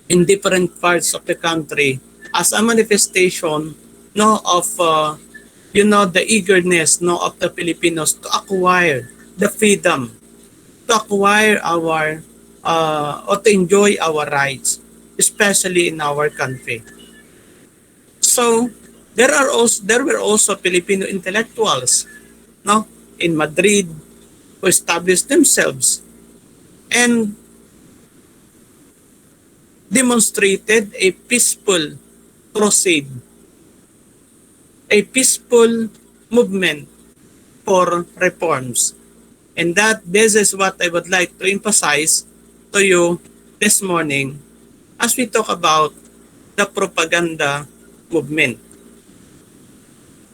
in different parts of the country as a manifestation of the eagerness of the Filipinos to acquire the freedom, to acquire our or to enjoy our rights, especially in our country. So there were also Filipino intellectuals, no, in Madrid who established themselves and demonstrated a peaceful crusade, a peaceful movement for reforms. And that this is what I would like to emphasize to you this morning as we talk about the propaganda movement.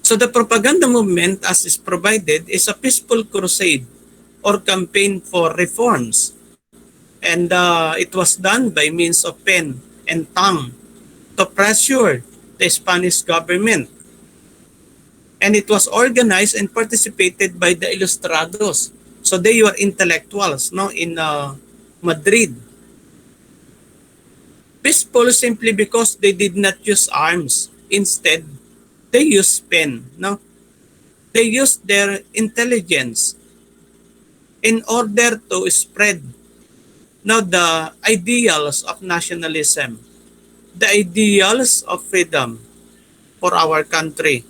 So the propaganda movement as is provided is a peaceful crusade or campaign for reforms. And it was done by means of pen and tongue to pressure the Spanish government. And it was organized and participated by the Ilustrados. So they were intellectuals in Madrid. Peaceful simply because they did not use arms. Instead, they used pen. They used their intelligence in order to spread the ideals of nationalism, the ideals of freedom for our country.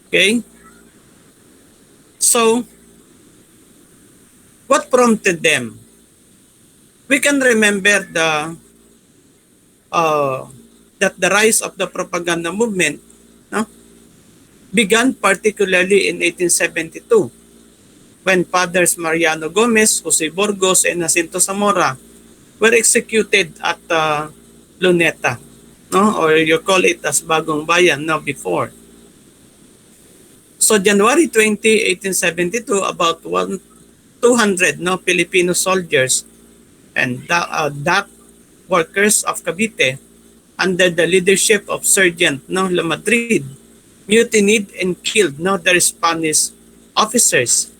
Okay? So, what prompted them? We can remember that the rise of the propaganda movement began particularly in 1872 when Fathers Mariano Gomez, Jose Burgos, and Jacinto Zamora were executed at Luneta, or you call it as Bagong Bayan before. So January 20, 1872, about 200 Filipino soldiers and DAC workers of Cavite under the leadership of Sergeant La Madrid mutinied and killed their Spanish officers.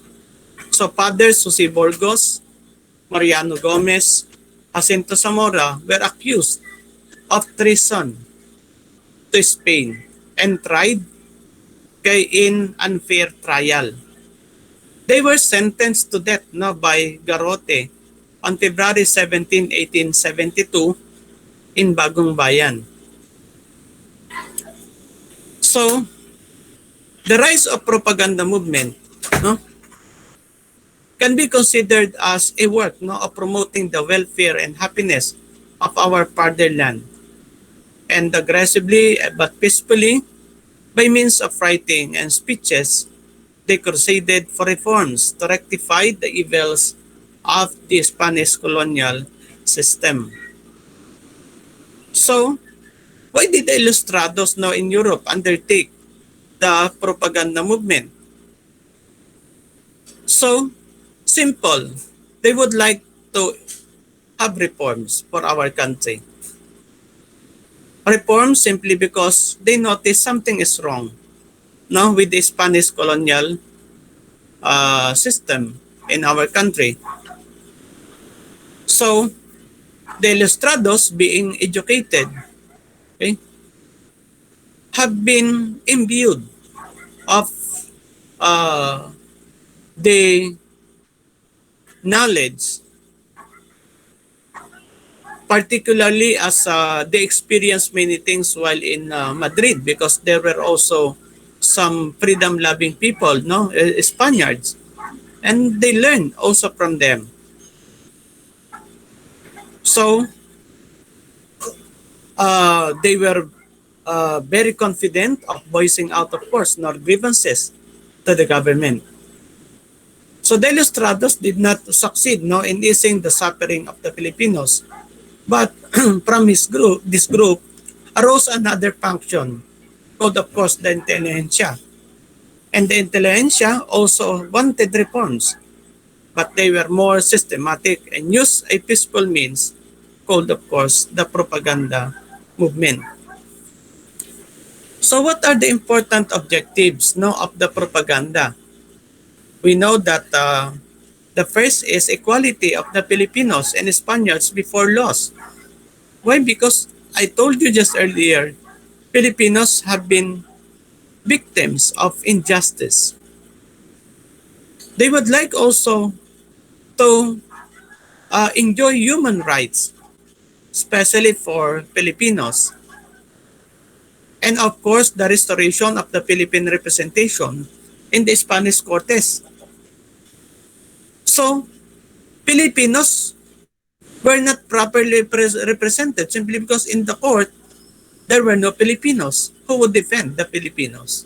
So Fathers Jose Burgos, Mariano Gomez, Jacinto Zamora were accused of treason to Spain and tried in unfair trial. They were sentenced to death by garrote on February 17, 1872 in Bagong Bayan. So, the rise of propaganda movement can be considered as a work of promoting the welfare and happiness of our fatherland. And aggressively but peacefully, by means of writing and speeches, they crusaded for reforms to rectify the evils of the Spanish colonial system. So, why did the Ilustrados in Europe undertake the propaganda movement? So, simple. They would like to have reforms for our country. Reforms simply because they notice something is wrong with the Spanish colonial system in our country. So, the Ilustrados being educated, have been imbued of the knowledge, particularly as they experienced many things while in Madrid, because there were also some freedom-loving people, Spaniards, and they learned also from them. So, they were very confident of voicing out, of course, grievances to the government. So the Ilustrados did not succeed in easing the suffering of the Filipinos. But from this group arose another function called, of course, the intelligentsia. And the intelligentsia also wanted reforms, but they were more systematic and used a peaceful means called, of course, the propaganda movement. So what are the important objectives of the propaganda? We know that the first is equality of the Filipinos and Spaniards before laws. Why? Because I told you just earlier, Filipinos have been victims of injustice. They would like also to enjoy human rights, especially for Filipinos. And of course, the restoration of the Philippine representation in the Spanish Cortes. So, Filipinos were not properly represented simply because in the court, there were no Filipinos who would defend the Filipinos.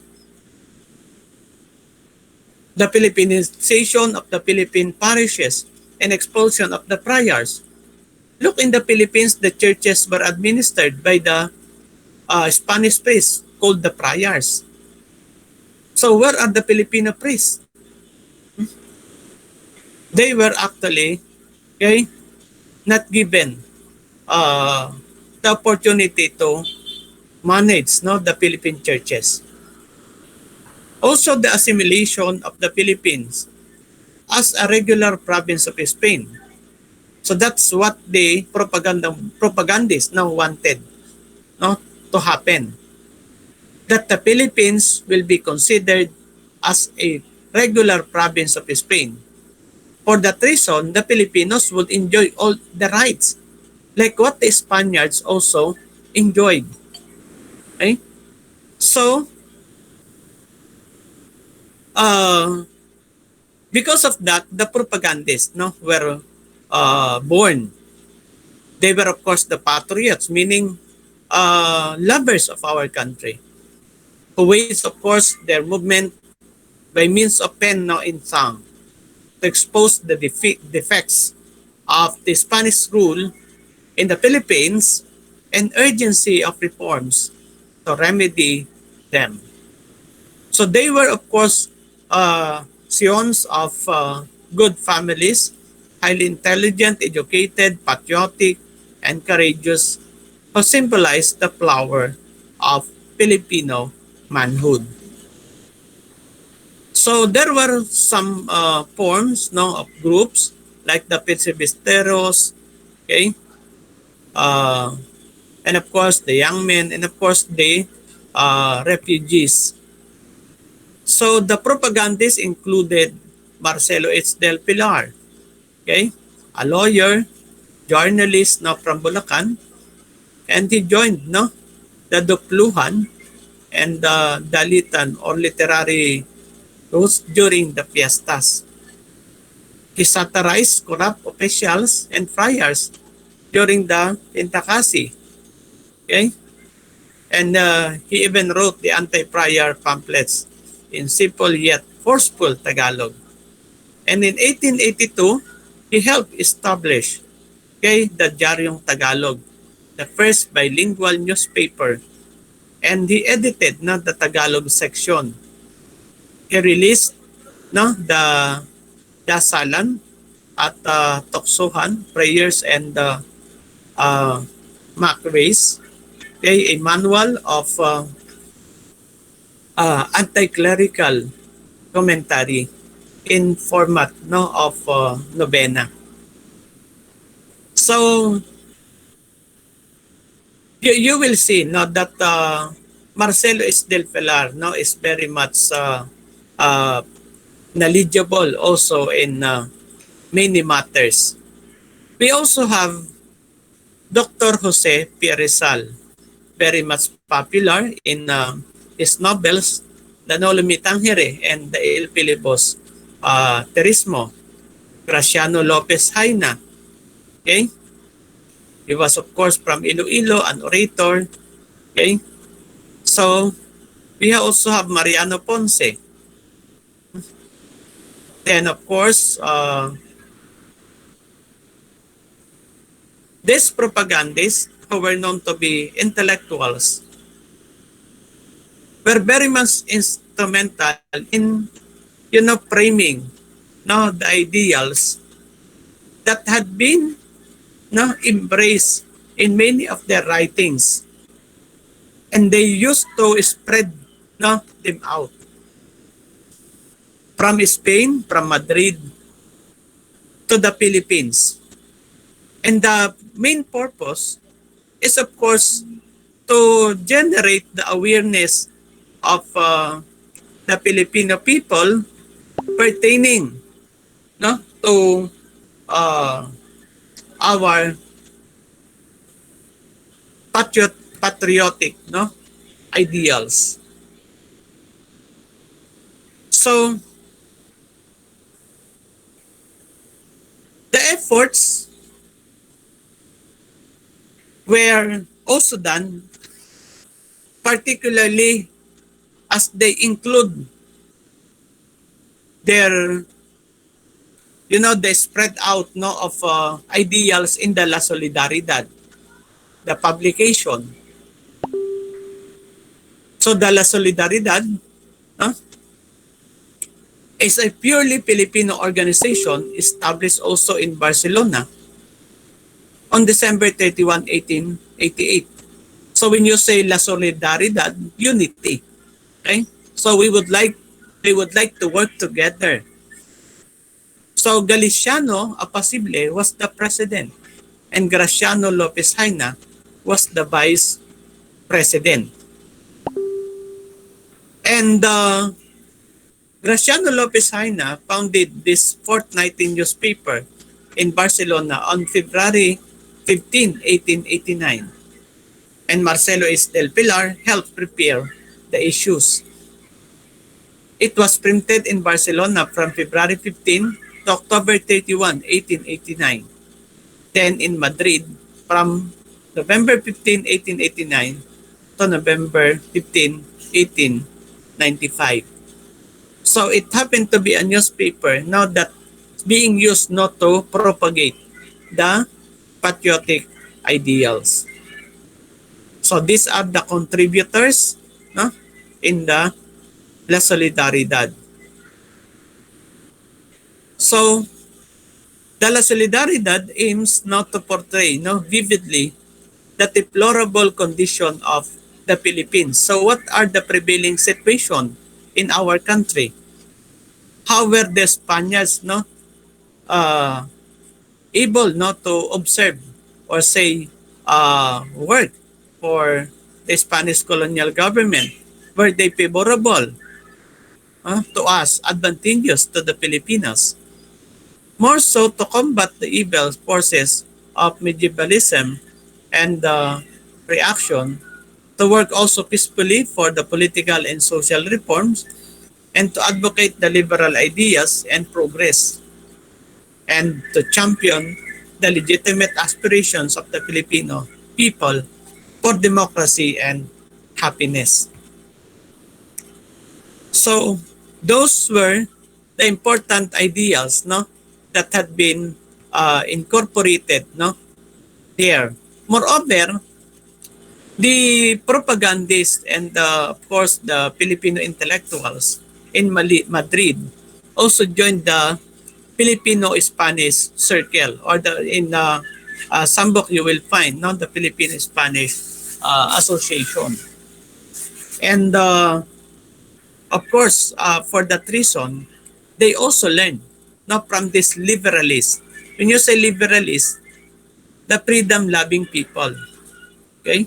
The Philippinization of the Philippine parishes and expulsion of the friars. Look, in the Philippines, the churches were administered by the Spanish priests called the friars. So where are the Filipino priests? They were actually not given the opportunity to manage the Philippine churches. Also, the assimilation of the Philippines as a regular province of Spain. So that's what the propagandists now wanted to happen. That the Philippines will be considered as a regular province of Spain. For that reason, the Filipinos would enjoy all the rights, like what the Spaniards also enjoyed. Okay? So, because of that, the propagandists were born. They were, of course, the patriots, meaning lovers of our country, who waged, of course, their movement by means of pen in song to expose the defects of the Spanish rule in the Philippines and urgency of reforms to remedy them. So they were, of course, scions of good families, highly intelligent, educated, patriotic, and courageous, who symbolized the flower of Filipino manhood. So there were some forms of groups like the Pizzibisteros, okay, and of course the young men, and of course the refugees. So the propagandists included Marcelo H. Del Pilar, okay, a lawyer, journalist from Bulacan, and he joined the Dupluhan and the Dalitan or literary groups during the fiestas. He satirized corrupt officials and friars during the Intakasi. Okay? And he even wrote the anti-friar pamphlets in simple yet forceful Tagalog. And in 1882, he helped establish the Diaryong Tagalog, the first bilingual newspaper. And he edited the Tagalog section. He released the dasalan at Toksohan, prayers and macrays, a manual of anti-clerical commentary in format of novena. So you will see that Marcelo Esdelfelar is very much knowledgeable also in many matters. We also have Dr. Jose P. Rizal, very much popular in his novels, The Nolomi Tangere and The Il Pilibos Terismo. Graciano Lopez Haina. Okay? He was, of course, from Iloilo, an orator. Okay? So, we also have Mariano Ponce. Then, of course, these propagandists who were known to be intellectuals were very much instrumental in, framing the ideals that had been embraced in many of their writings. And they used to spread them out. From Spain, from Madrid, to the Philippines. And the main purpose is of course to generate the awareness of the Filipino people pertaining, no, to uh, our patriotic, no, ideals. So the efforts were also done, particularly as they include their, they spread out, no, of ideals in the La Solidaridad, the publication. So the La Solidaridad, no, is a purely Filipino organization established also in Barcelona on December 31, 1888. So when you say La Solidaridad, unity, okay? So they would like to work together. So Galiciano Apacible was the president and Graciano Lopez Haina was the vice president. And Graciano Lopez Haina founded this fortnightly newspaper in Barcelona on February 15, 1889. And Marcelo S. del Pilar helped prepare the issues. It was printed in Barcelona from February 15 to October 31, 1889. Then in Madrid from November 15, 1889 to November 15, 1895. So it happened to be a newspaper now that being used not to propagate the patriotic ideals. So these are the contributors, no, in the La Solidaridad. So the La Solidaridad aims now to portray, no, vividly the deplorable condition of the Philippines. So what are the prevailing situation in our country? How were the Spaniards, no, uh, able not to observe or say work for the Spanish colonial government? Were they favorable to us, advantageous to the Filipinos? More so to combat the evil forces of medievalism and the reaction, to work also peacefully for the political and social reforms, and to advocate the liberal ideas and progress, and to champion the legitimate aspirations of the Filipino people for democracy and happiness. So those were the important ideals, no, that had been incorporated, no, there. Moreover, the propagandists and of course the Filipino intellectuals in Madrid also joined the Filipino-Spanish Circle, or the in some book you will find, no, the Filipino-Spanish Association. And of course, for that reason, they also learned, no, from this liberalists. When you say liberalists, the freedom-loving people, okay?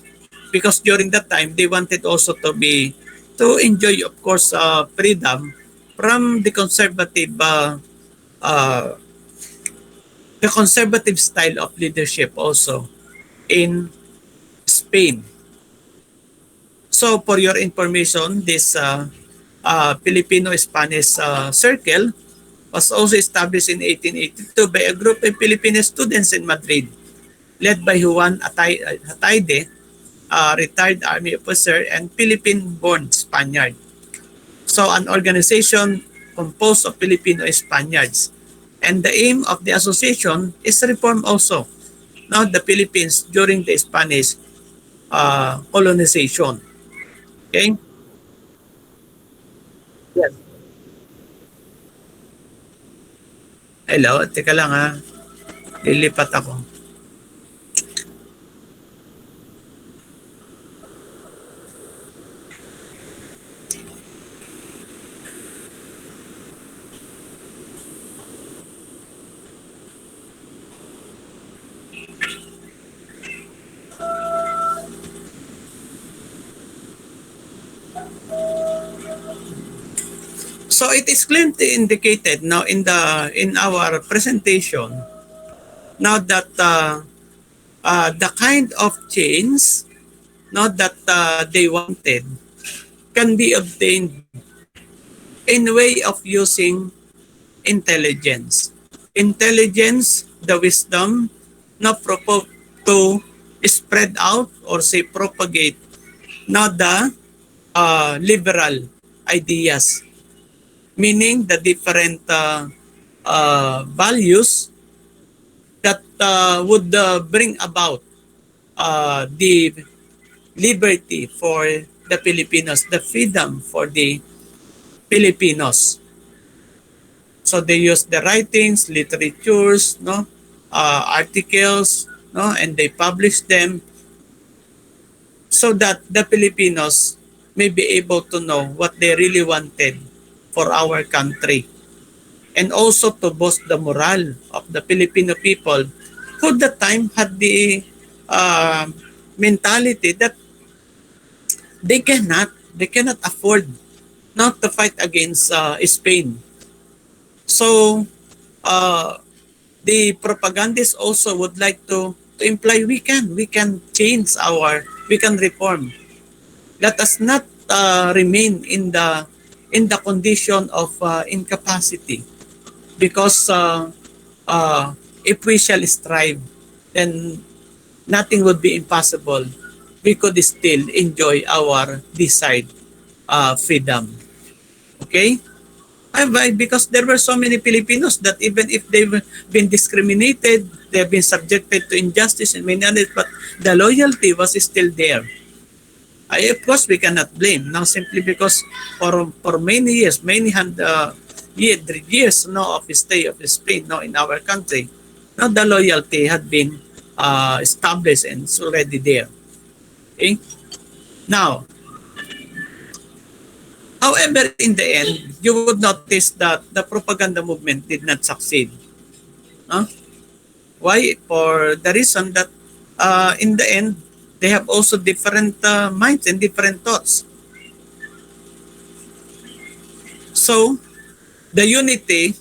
Because during that time, they wanted also to enjoy, of course, freedom from uh, the conservative style of leadership also in Spain. So for your information, this Filipino-Spanish circle was also established in 1882 by a group of Filipino students in Madrid, led by Juan Atayde, a retired army officer and Philippine-born Spaniard. So an organization composed of Filipino Spaniards. And the aim of the association is to reform also, now the Philippines during the Spanish colonization. Okay? Yes. Hello, teka lang ha. Lilipat ako. So it is clearly indicated now in our presentation now that the kind of change now that they wanted can be obtained in way of using intelligence. Intelligence, the wisdom, na to spread out or say propagate now the liberal ideas, meaning the different values that would bring about the liberty for the Filipinos, the freedom for the Filipinos. So they use the writings, literatures, no, articles, no, and they publish them so that the Filipinos may be able to know what they really wanted for our country, and also to boost the morale of the Filipino people who at the time had the uh, mentality that they cannot afford not to fight against Spain. So uh, the propagandists also would like to imply we can change we can reform. Let us not remain in the condition of incapacity, because if we shall strive, then nothing would be impossible. We could still enjoy our desired freedom. Okay? Why? Because there were so many Filipinos that even if they've been discriminated, they've been subjected to injustice and many others, but the loyalty was still there. Of course, we cannot blame now simply because for many years, years no, of stay of Spain no, in our country, now the loyalty had been established and it's already there. Okay? Now, however, in the end, you would notice that the propaganda movement did not succeed. Huh? Why? For the reason that in the end, they have also different minds and different thoughts. So, the unity,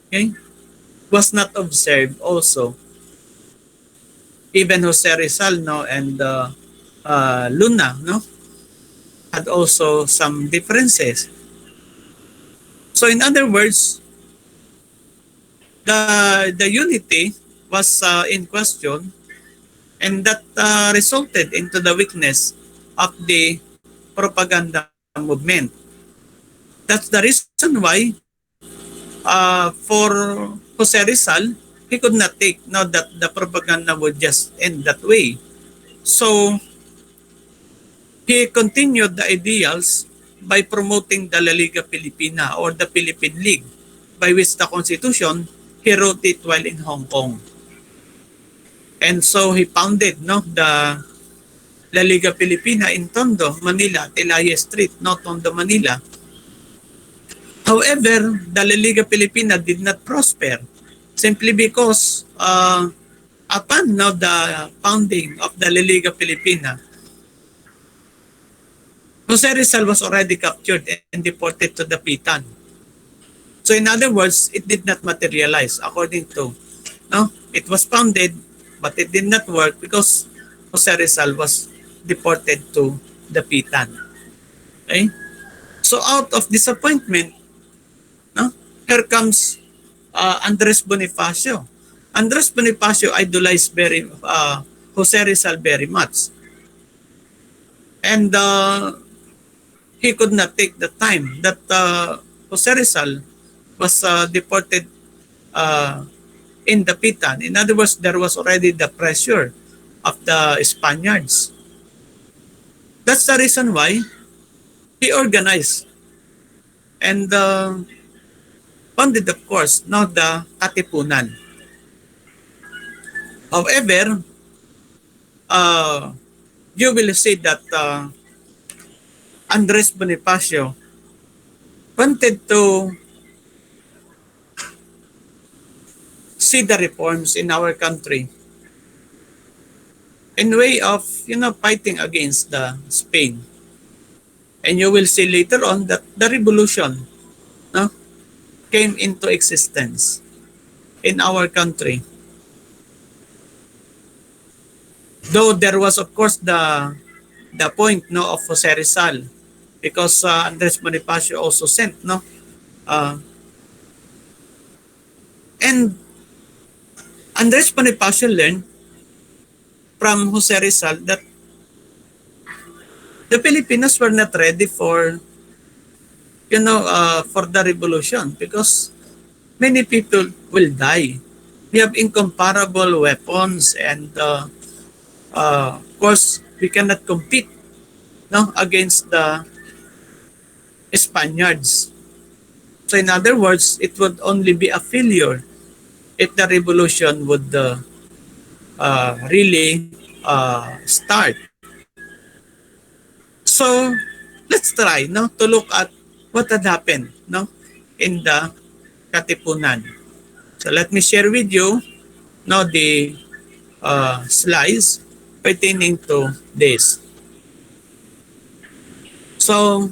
okay, was not observed also. Even Jose Rizal no, and Luna no, had also some differences. So in other words, the unity was in question, and that resulted into the weakness of the propaganda movement. That's the reason why for Jose Rizal, he could not take now that the propaganda would just end that way. So he continued the ideals by promoting the La Liga Filipina or the Philippine League, by which the Constitution, he wrote it while in Hong Kong. And so he founded no, the La Liga Filipina in Tondo, Manila, Telaya Street, no, Tondo, Manila. However, the La Liga Filipina did not prosper simply because upon now the founding of the La Liga Filipina, Jose Rizal was already captured and deported to the Pitan. So in other words, it did not materialize according to, no, it was founded but it did not work because Jose Rizal was deported to the Pitan. Okay? So out of disappointment, no, here comes Andres Bonifacio. Andres Bonifacio idolized Jose Rizal very much. And he could not take the time that Jose Rizal was deported in the Pitan. In other words, there was already the pressure of the Spaniards. That's the reason why he organized and founded, of course, now the Katipunan. However, you will see that Andres Bonifacio wanted to see the reforms in our country in way of fighting against the Spain. And you will see later on that the revolution, no, came into existence in our country. Though there was, of course, the point, no, of Jose Rizal, because Andres Bonifacio also sent, no, uh, and Andres Bonifacio learned from Jose Rizal that the Filipinos were not ready for, for the revolution because many people will die. We have incomparable weapons, and of course, we cannot compete, no, against the Spaniards. So in other words, it would only be a failure if the revolution would really start. So let's try, no, to look at what had happened, no, in the Katipunan. So let me share with you, no, the slides pertaining to this. So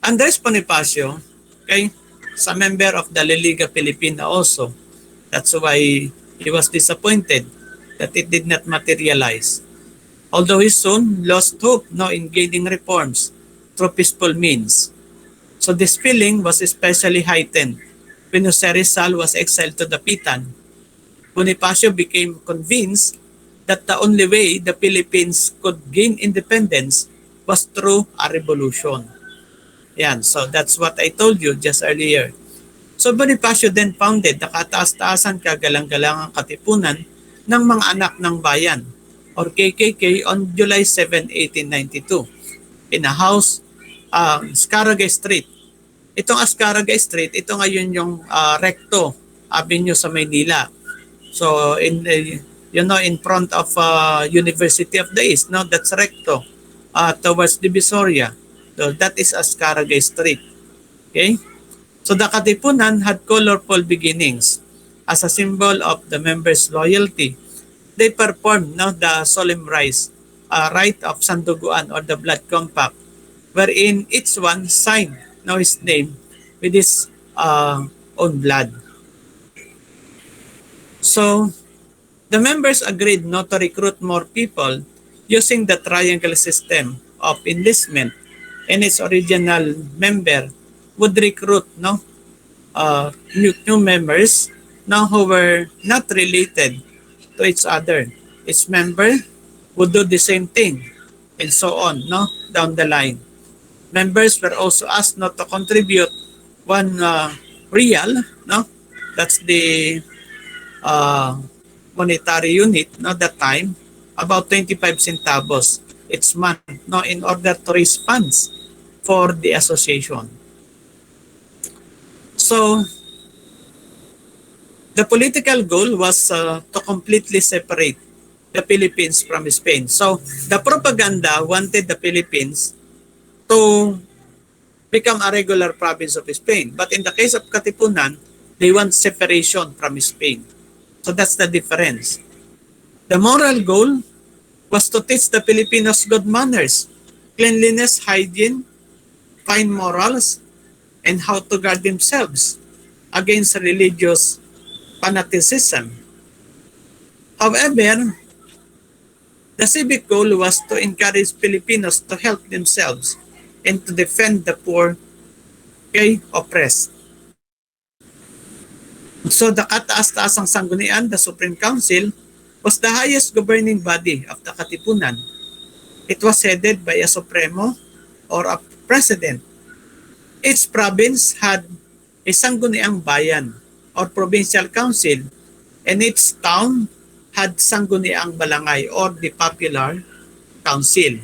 Andres Bonifacio, okay, is a member of the La Liga Filipina also. That's why he was disappointed that it did not materialize. Although he soon lost hope, no, in gaining reforms through peaceful means. So this feeling was especially heightened when Jose Rizal was exiled to Dapitan. Bonifacio became convinced that the only way the Philippines could gain independence was through a revolution. Yan, so that's what I told you just earlier. So Bonifacio then founded the Kataas-Taasan Kagalang-galangang Katipunan ng mga anak ng bayan, or KKK, on July 7, 1892 in a house, Ascaragay Street. Itong Ascaragay Street, ito ngayon yung Recto Avenue sa Maynila. So in in front of University of the East, no, that's Recto, towards Divisoria. So that is Ascaragay Street. Okay? So the Katipunan had colorful beginnings. As a symbol of the members' loyalty, they performed, no, the solemn rite of Sanduguan, or the blood compact, wherein each one signed, no, his name with his own blood. So the members agreed not to recruit more people using the triangle system of enlistment, and its original member would recruit, no, new members, now who were not related to each other. Each member would do the same thing, and so on, no, down the line. Members were also asked not to contribute one real, no, that's the monetary unit, no, that time, about 25 centavos each month, no, in order to raise funds for the association. So the political goal was to completely separate the Philippines from Spain. So the propaganda wanted the Philippines to become a regular province of Spain. But in the case of Katipunan, they want separation from Spain. So that's the difference. The moral goal was to teach the Filipinos good manners, cleanliness, hygiene, fine morals, and how to guard themselves against religious fanaticism. However, the civic goal was to encourage Filipinos to help themselves and to defend the poor, okay, oppressed. So the Kataas-Taasang Sanggunian, the Supreme Council, was the highest governing body of the Katipunan. It was headed by a Supremo, or a president. Each province had a Sangguniang Bayan, or provincial council, and each town had Sangguniang Balangay, or the popular council.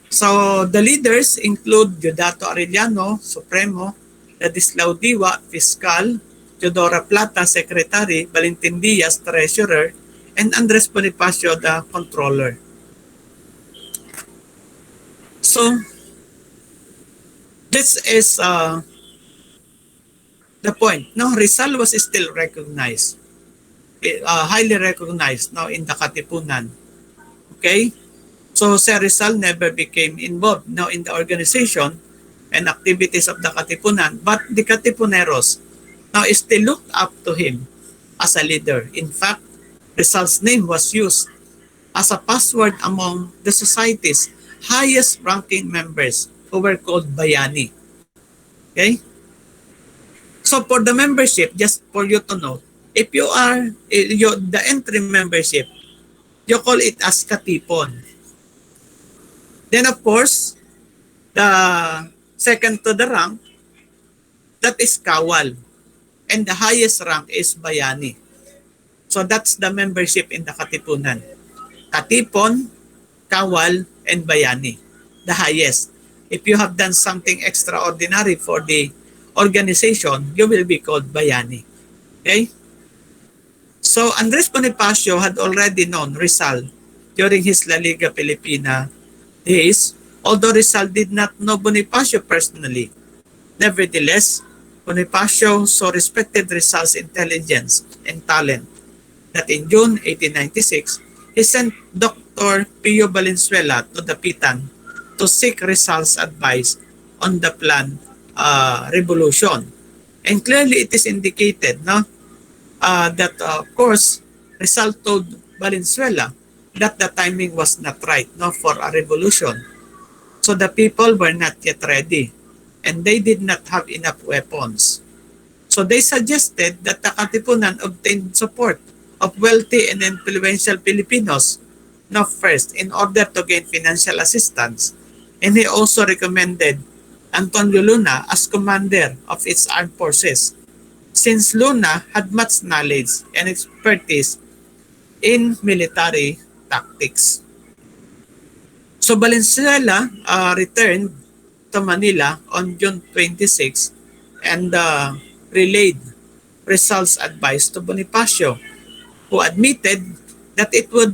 So the leaders include Diodato Arellano, Supremo, Ladislao Diwa, Fiscal, Teodora Plata, Secretary, Valentin Diaz, Treasurer, and Andres Bonifacio, the Controller. So this is the point. No, Rizal was still recognized, highly recognized now in the Katipunan. Okay? So Sir Rizal never became involved now in the organization and activities of the Katipunan, but the Katipuneros now still looked up to him as a leader. In fact, Rizal's name was used as a password among the society's highest ranking members who were called Bayani. Okay? So for the membership, just for you to know, if you are the entry membership, you call it as Katipon. Then of course, the second to the rank, that is Kawal. And the highest rank is Bayani. So that's the membership in the Katipunan. Katipon, Kawal, and Bayani. The highest. If you have done something extraordinary for the organization, you will be called Bayani. Okay? So Andres Bonifacio had already known Rizal during his La Liga Filipina days, although Rizal did not know Bonifacio personally. Nevertheless, Bonifacio so respected Rizal's intelligence and talent that in June 1896, he sent Dr. Pio Valenzuela to Dapitan to seek Rizal's advice on the planned revolution. And clearly it is indicated that of course Rizal told Valenzuela that the timing was not right for a revolution. So the people were not yet ready and they did not have enough weapons. So they suggested that the Katipunan obtained support of wealthy and influential Filipinos first in order to gain financial assistance, and he also recommended Antonio Luna as commander of its armed forces, since Luna had much knowledge and expertise in military tactics. So Valenzuela returned to Manila on June 26 and relayed Rizal's advice to Bonifacio, who admitted that it would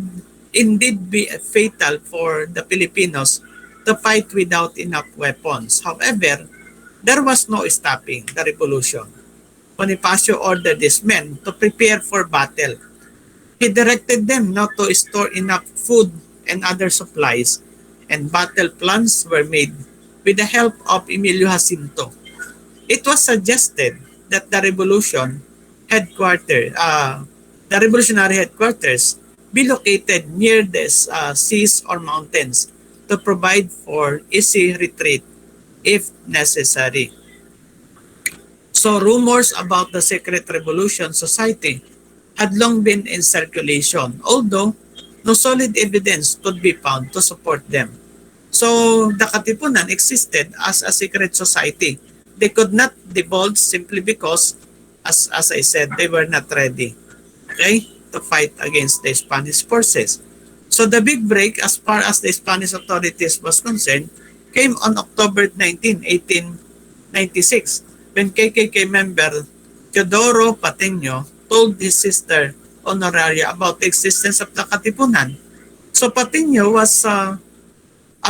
indeed be fatal for the Filipinos to fight without enough weapons. However, there was no stopping the revolution. Bonifacio ordered his men to prepare for battle. He directed them not to store enough food and other supplies, and battle plans were made with the help of Emilio Jacinto. It was suggested that the revolutionary headquarters be located near the seas or mountains to provide for easy retreat if necessary. So rumors about the Secret Revolution Society had long been in circulation, although no solid evidence could be found to support them. So the Katipunan existed as a secret society. They could not divulge simply because, as I said, they were not ready, okay, to fight against the Spanish forces. So the big break as far as the Spanish authorities was concerned came on October 19, 1896, when KKK member Teodoro Patiño told his sister Honoraria about the existence of the Katipunan. So Patiño was a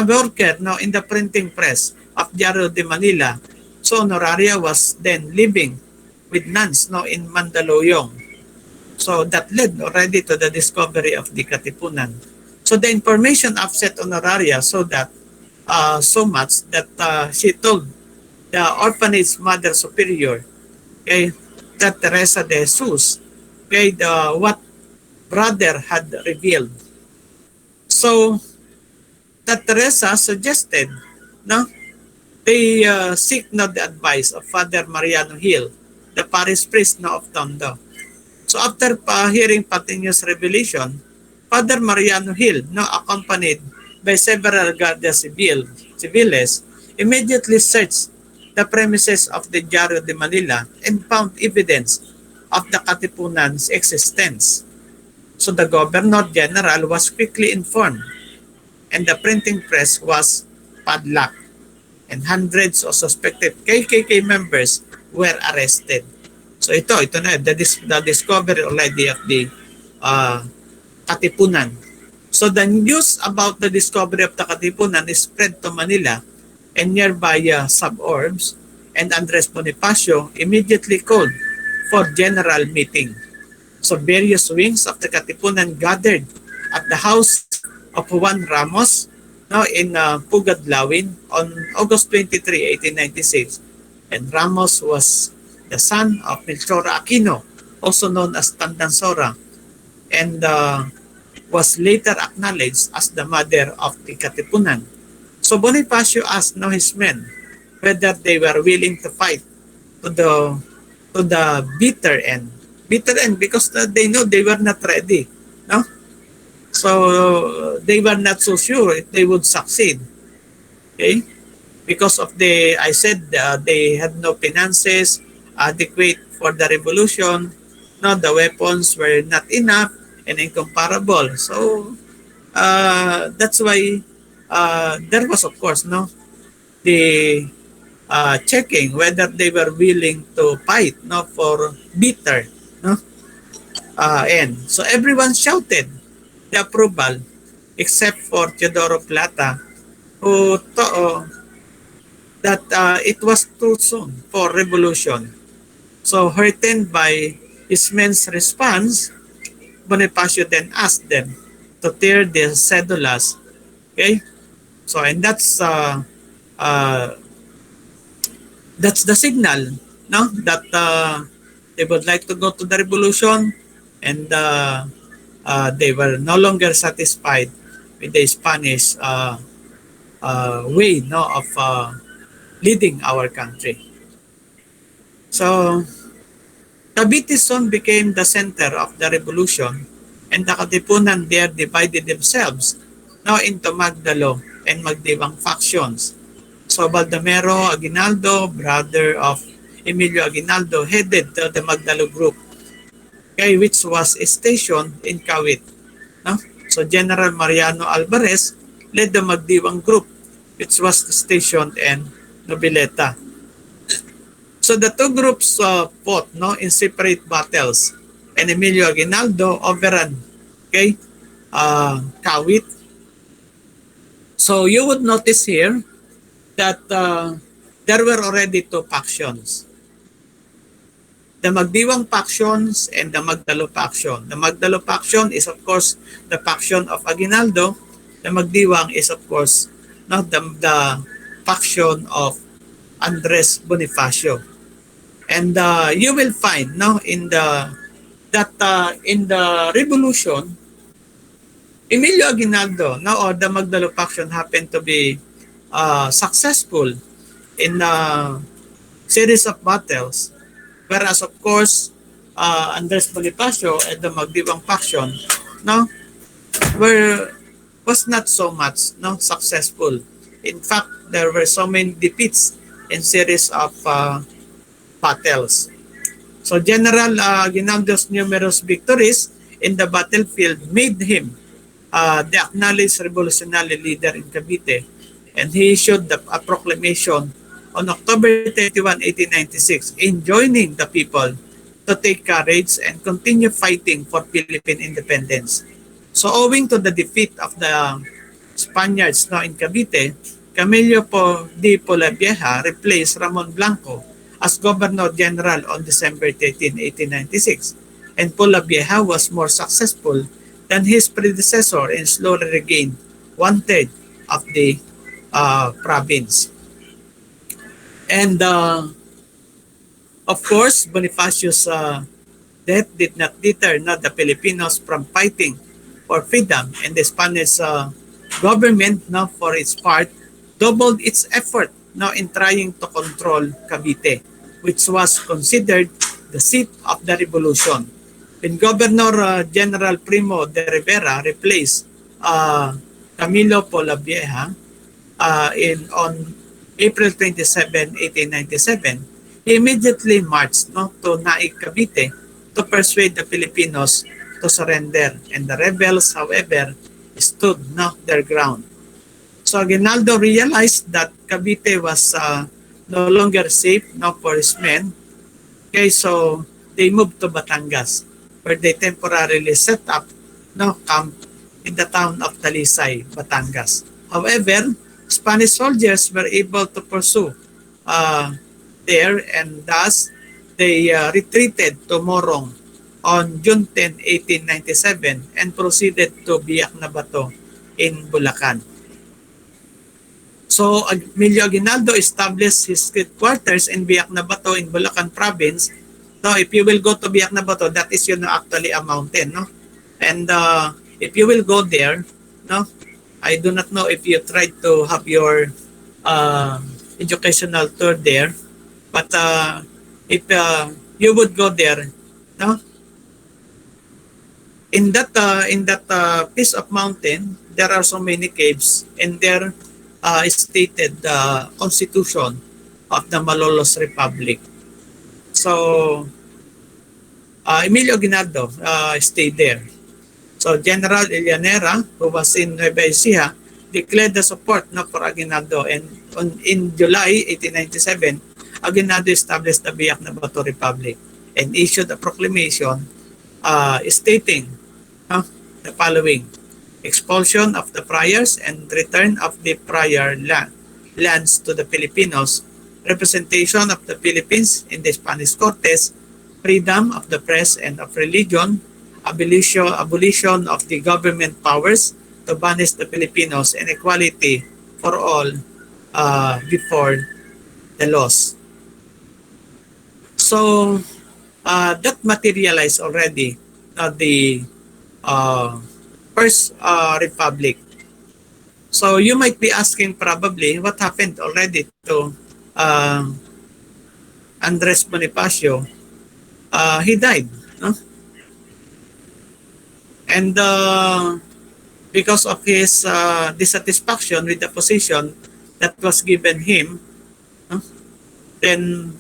worker in the printing press of Diario de Manila. So Honoraria was then living with nuns in Mandaluyong. So that led already to the discovery of the Katipunan. So the information upset Honoraria so much that she told the orphanage mother superior, okay, that Teresa de Jesus, okay, what brother had revealed. So that Teresa suggested they seek the advice of Father Mariano Hill, the parish priest of Tondo. So after hearing Patiño's revelation, Father Mariano Hill, accompanied by several Guardia Civiles, immediately searched the premises of the Diario de Manila and found evidence of the Katipunan's existence. So the Governor General was quickly informed and the printing press was padlocked and hundreds of suspected KKK members were arrested. So ito na the discovery already of the Katipunan. So the news about the discovery of the Katipunan is spread to Manila and nearby suburbs, and Andres Bonifacio immediately called for general meeting. So various wings of the Katipunan gathered at the house of Juan Ramos, no, in Pugadlawin on August 23, 1896. And Ramos was the son of Melchora Aquino, also known as Tandansora, and was later acknowledged as the mother of the Katipunan. So Bonifacio asked now his men whether they were willing to fight to the bitter end. Bitter end because they know they were not ready. No? So they were not so sure if they would succeed. Okay? Because of I said they had no finances adequate for the revolution. No, the weapons were not enough and incomparable. So that's why there was, of course, no, the checking whether they were willing to fight, no, for bitter, no, end. So everyone shouted the approval except for Teodoro Plata, who thought that it was too soon for revolution. So heartened by his men's response, Bonifacio then asked them to tear the cedulas. Okay, so and uh, that's the signal, no, that they would like to go to the revolution, and they were no longer satisfied with the Spanish way, no, of leading our country. So Cavite soon became the center of the revolution, and the Katipunan there divided themselves now into Magdalo and Magdiwang factions. So Baldomero Aguinaldo, brother of Emilio Aguinaldo, headed the Magdalo group, okay, which was stationed in Kawit. No? So General Mariano Alvarez led the Magdiwang group, which was stationed in Nobileta. So the two groups fought, no, in separate battles, and Emilio Aguinaldo overran, okay, Kawit. So you would notice here that there were already two factions, the Magdiwang factions and the Magdalo faction. The Magdalo faction is, of course, the faction of Aguinaldo. The Magdiwang is, of course, not the faction of Andres Bonifacio. And you will find, no, in the revolution, Emilio Aguinaldo, no, or the Magdalo faction happened to be successful in a series of battles, whereas of course Andres Bonifacio and the Magdiwang faction, no, was not so much, no, successful. In fact, there were so many defeats in series of battles. So General Aguinaldo's numerous victories in the battlefield made him the acknowledged revolutionary leader in Cavite, and he issued a proclamation on October 31, 1896, enjoining the people to take courage and continue fighting for Philippine independence. So owing to the defeat of the Spaniards now in Cavite, Camilo de Polavieja replaced Ramon Blanco as Governor General on December 13, 1896, and Polavieja was more successful than his predecessor and slowly regained one-third of the province. And of course, Bonifacio's death did not deter the Filipinos from fighting for freedom, and the Spanish government, now for its part, doubled its effort now in trying to control Cavite, which was considered the seat of the revolution. When Governor General Primo de Rivera replaced Camilo Polavieja on April 27, 1897, he immediately marched, no, to Naik, Cavite to persuade the Filipinos to surrender, and the rebels, however, stood, no, their ground. So Aguinaldo realized that Cavite was no longer safe, no, for his men. Okay, so they moved to Batangas, where they temporarily set up, no, camp in the town of Talisay, Batangas. However, Spanish soldiers were able to pursue there, and thus they retreated to Morong on June 10, 1897, and proceeded to Biak na Bato in Bulacan. So Emilio Aguinaldo established his headquarters in Biak na Bato in Bulacan province. So if you will go to Biak na Bato, that is actually a mountain, no? And if you will go there, no, I do not know if you tried to have your educational tour there, but if you would go there, no, in that piece of mountain, there are so many caves, and there stated the constitution of the Malolos Republic. So Emilio Aguinaldo stayed there. So General Illanera, who was in Nueva Ecija, declared the support for Aguinaldo, and in July 1897, Aguinaldo established the Biak na Bato Republic and issued a proclamation stating the following: expulsion of the friars and return of the friar lands to the Filipinos, representation of the Philippines in the Spanish Cortes, freedom of the press and of religion, abolition of the government powers to banish the Filipinos, and equality for all before the laws. So that materialized already the First Republic. So you might be asking probably what happened already to Andres Bonifacio. He died, no? And because of his dissatisfaction with the position that was given him, then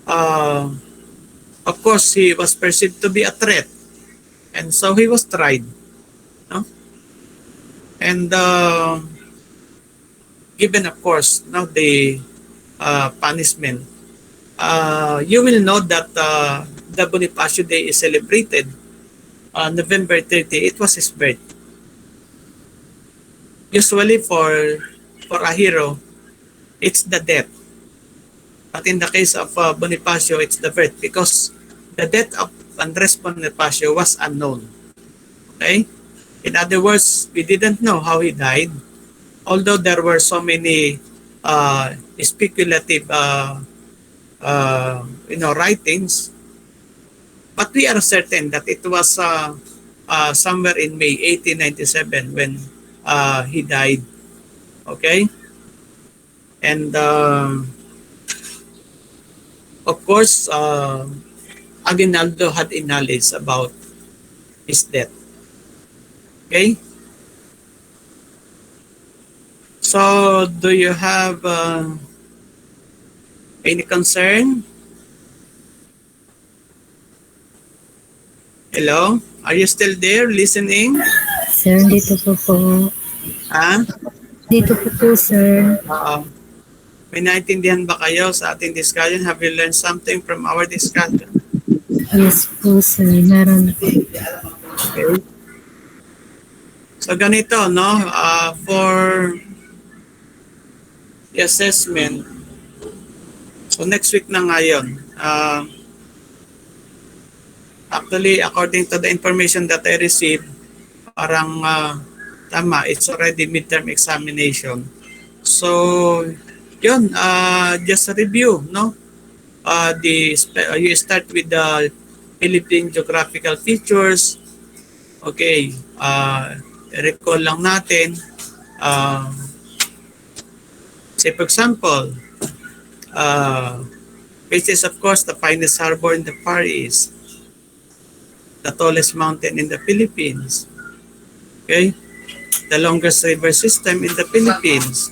of course he was perceived to be a threat, and so he was tried, no? And given, of course, the punishment. You will know that the Bonifacio Day is celebrated on November 30. It was his birth. Usually for a hero, it's the death. But in the case of Bonifacio, it's the birth, because the death of Andres Bonifacio was unknown. Okay? In other words, we didn't know how he died, although there were so many speculative writings. But we are certain that it was somewhere in May 1897 when he died. Okay? And of course, Aguinaldo had a knowledge about his death. Okay? So, do you have any concern? Hello? Are you still there listening? Sir, dito po. Ha? Dito po, sir. May naintindihan ba kayo sa ating discussion? Have you learned something from our discussion? Yes po, sir. Meron po. Okay. So ganito, no? For the assessment, so next week na ngayon. Actually, according to the information that I received, parang tama, it's already midterm examination. So, yun, just a review, no? You start with the Philippine geographical features. Okay, recall lang natin. Say for example, which is of course the finest harbor in the Far East, the tallest mountain in the Philippines, okay, the longest river system in the Philippines,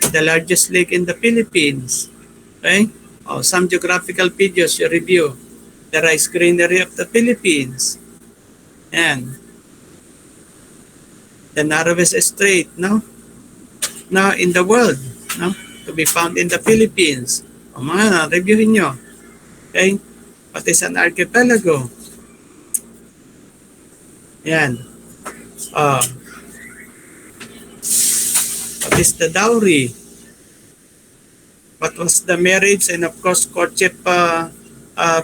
the largest lake in the Philippines, okay. Some geographical features you review, the rice greenery of the Philippines, and the narrowest strait, no, now in the world, no, to be found in the Philippines. Mga reviewin nyo, okay, pati sa archipelago. Yan. What is the dowry? What was the marriage and of course courtship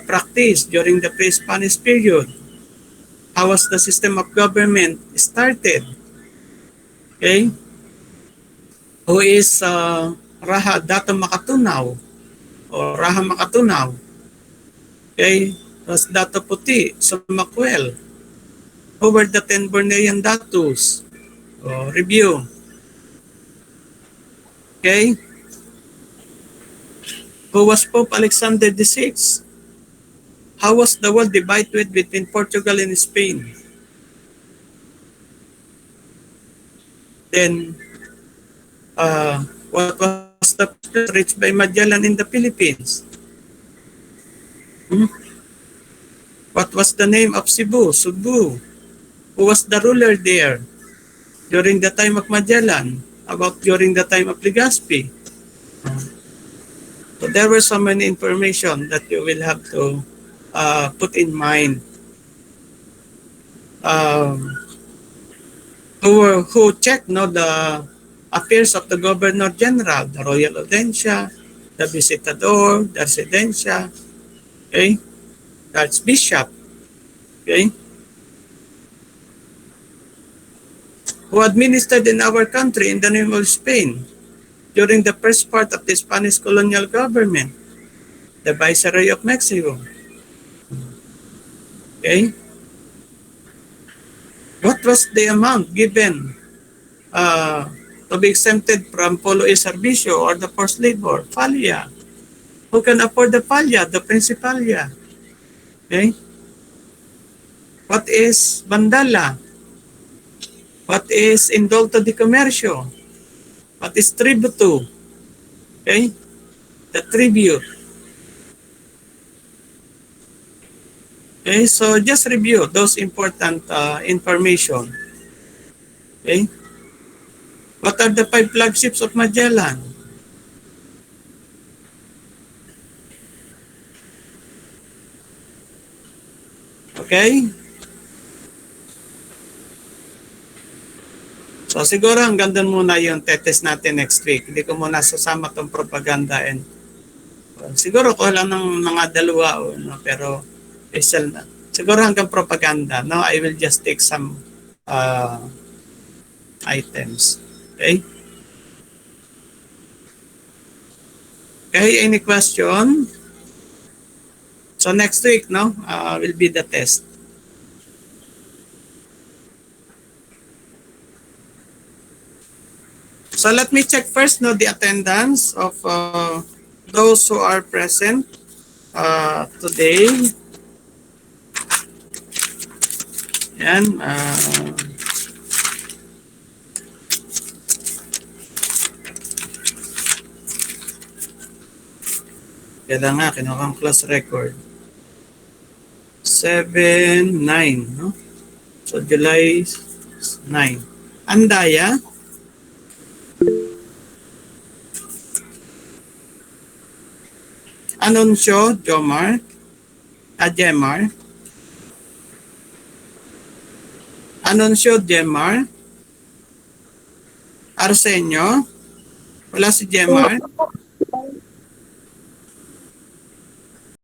practice during the pre-Spanish period? How was the system of government started? Okay? Who is Raha Data Makatunaw o Raha Makatunaw. Okay? Was Data Puti Sumakwel. Who were the 10 Bornean Datus? Review. Okay? Who was Pope Alexander VI? How was the world divided between Portugal and Spain? Then, what was the first reached by Magellan in the Philippines? Hmm? What was the name of Cebu? Cebu. Who was the ruler there during the time of Magellan? About during the time of Legazpi? So there were so many information that you will have to put in mind. Um, who checked the affairs of the Governor General, the Royal Audiencia, the Visitador, the Residencia, okay, the Archbishop, okay, who administered in our country in the name of Spain during the first part of the Spanish colonial government, the Viceroy of Mexico, okay. What was the amount given to be exempted from polo e servicio or the forced labor? Falia. Who can afford the falia, the principalia? Okay. What is bandala? What is indulto di comercio? What is tributo? Okay. The tribute. Okay. So just review those important information. Okay. What are the 5 flagships of Magellan? Okay. So siguro hanggang doon muna yung tetest natin next week. Hindi ko muna sasama tong propaganda and siguro ko lang ng mga dalawa pero na. Siguro hanggang propaganda. No, I will just take some items. Okay? Okay, any question? So next week, will be the test. So let me check first, the attendance of those who are present today. Yan. Kaya nga, kinuha ang class record. 7, 9, no? So July 9. Andaya. Anunsyo, Jomar. Jemar. Anunsyo, Jemar. Arsenio. Wala si Jemar.